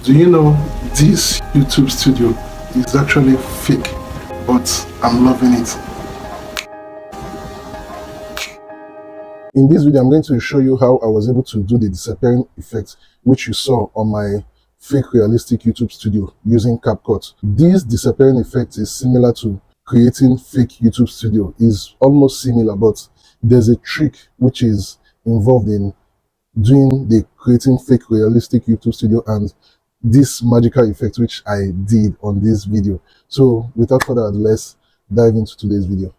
Do you know this YouTube studio is actually fake, but I'm loving it. In this video, I'm going to show you how I was able to do the disappearing effect, which you saw on my fake realistic YouTube studio using CapCut. This disappearing effect is similar to creating fake YouTube studio. Is almost similar, but there's a trick which is involved in doing the creating fake realistic YouTube studio and this magical effect which I did on this video. So without further ado, let's dive into today's video.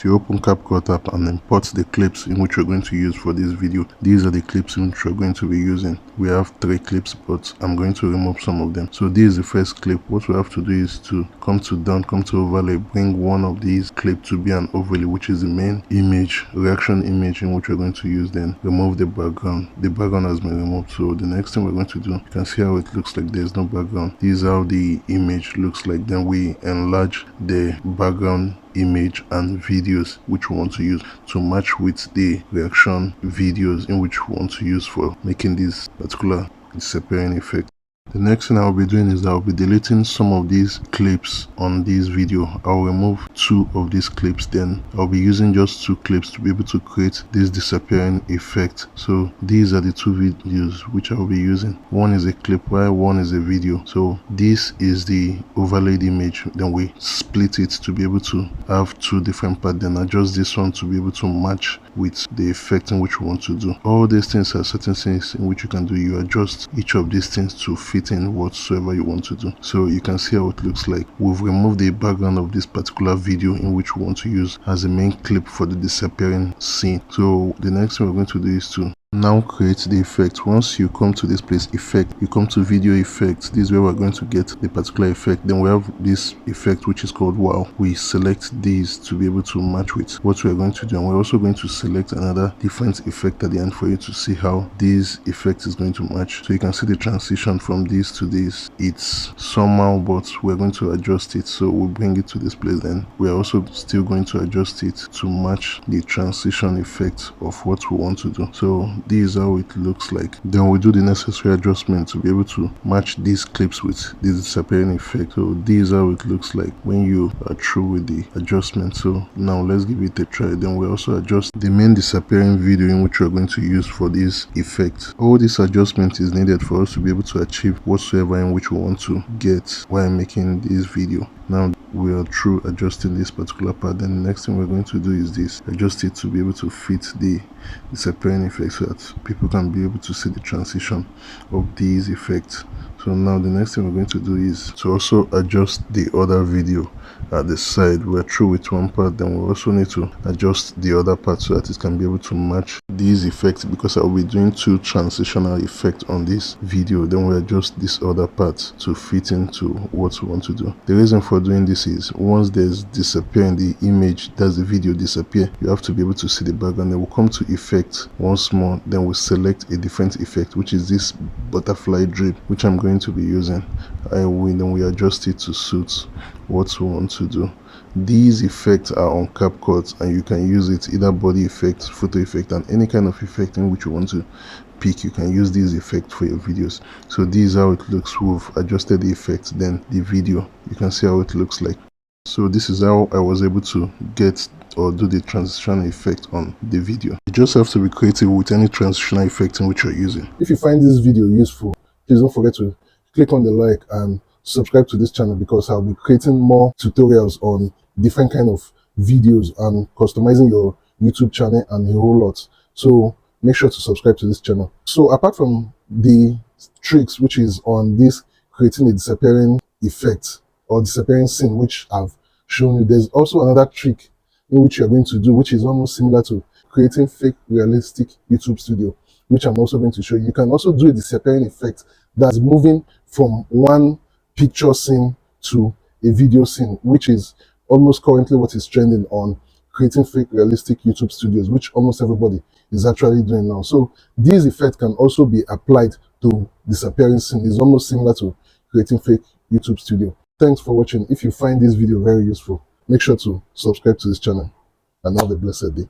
You open CapCut app and import the clips in which we're going to use for this video. These are the clips in which we're going to be using. We have 3 clips, but I'm going to remove some of them. So this is the first clip. What we have to do is to come to overlay, bring one of these clips to be an overlay, which is the main image, reaction image in which we're going to use. Then remove the background. The background has been removed. So the next thing we're going to do, you can see how it looks like there's no background. This is how the image looks like. Then we enlarge the background image and videos which we want to use to match with the reaction videos in which we want to use for making this particular disappearing effect. The next thing I'll be doing is that I'll be deleting some of these clips on this video. I'll remove 2 of these clips, then I'll be using just 2 clips to be able to create this disappearing effect. So these are the 2 videos which I'll be using. One is a clip while one is a video. So this is the overlaid image, then we split it to be able to have 2 different parts, then adjust this one to be able to match with the effect in which we want to do. All these things are certain things in which you can do. You adjust each of these things to fit in whatsoever you want to do. So you can see how it looks like. We've removed the background of this particular video in which we want to use as a main clip for the disappearing scene. So the next thing we're going to do is to now create the effect. Once you come to this place, effect, you come to video effects. This is where we're going to get the particular effect. Then we have this effect which is called wow. We select these to be able to match with what we're going to do, and we're also going to select another different effect at the end for you to see how this effect is going to match. So you can see the transition from this to this. It's somehow, but we're going to adjust it. So we'll bring it to this place. Then we're also still going to adjust it to match the transition effect of what we want to do. So this is how it looks like. Then we do the necessary adjustment to be able to match these clips with this disappearing effect. So this is how it looks like when you are through with the adjustment. So now let's give it a try. Then we also adjust the main disappearing video in which we're going to use for this effect. All this adjustment is needed for us to be able to achieve whatsoever in which we want to get while making this video. Now we are through adjusting this particular part. Then the next thing we're going to do is this, adjust it to be able to fit the disappearing effect so that people can be able to see the transition of these effects. So now the next thing we're going to do is to also adjust the other video at the side. We're through with one part, then we also need to adjust the other part so that it can be able to match these effects, because I'll be doing 2 transitional effects on this video. Then we adjust this other part to fit into what we want to do. The reason for doing this is once there's disappearing the image, does the video disappear, you have to be able to see the background. Then we'll come to effect once more, then we'll select a different effect, which is this butterfly drip, which I'm going to be using. Then we adjust it to suit what we want to do. These effects are on CapCut and you can use it either body effect, photo effect, and any kind of effect in which you want to pick. You can use these effects for your videos. So this is how it looks. We've adjusted the effect, then the video, you can see how it looks like. So this is how I was able to get or do the transition effect on the video. You just have to be creative with any transitional effect in which you're using. If you find this video useful, please don't forget to click on the like and subscribe to this channel, because I'll be creating more tutorials on different kind of videos and customizing your YouTube channel and a whole lot. So make sure to subscribe to this channel. So apart from the tricks which is on this creating a disappearing effect or disappearing scene which I've shown you, there's also another trick in which you're going to do, which is almost similar to creating fake realistic YouTube studio, which I'm also going to show you. You can also do a disappearing effect that's moving from one picture scene to a video scene, which is almost currently what is trending on creating fake realistic YouTube studios, which almost everybody is actually doing now. So this effect can also be applied to disappearing scene. It's almost similar to creating fake YouTube studio. Thanks for watching. If you find this video very useful, make sure to subscribe to this channel and have a blessed day.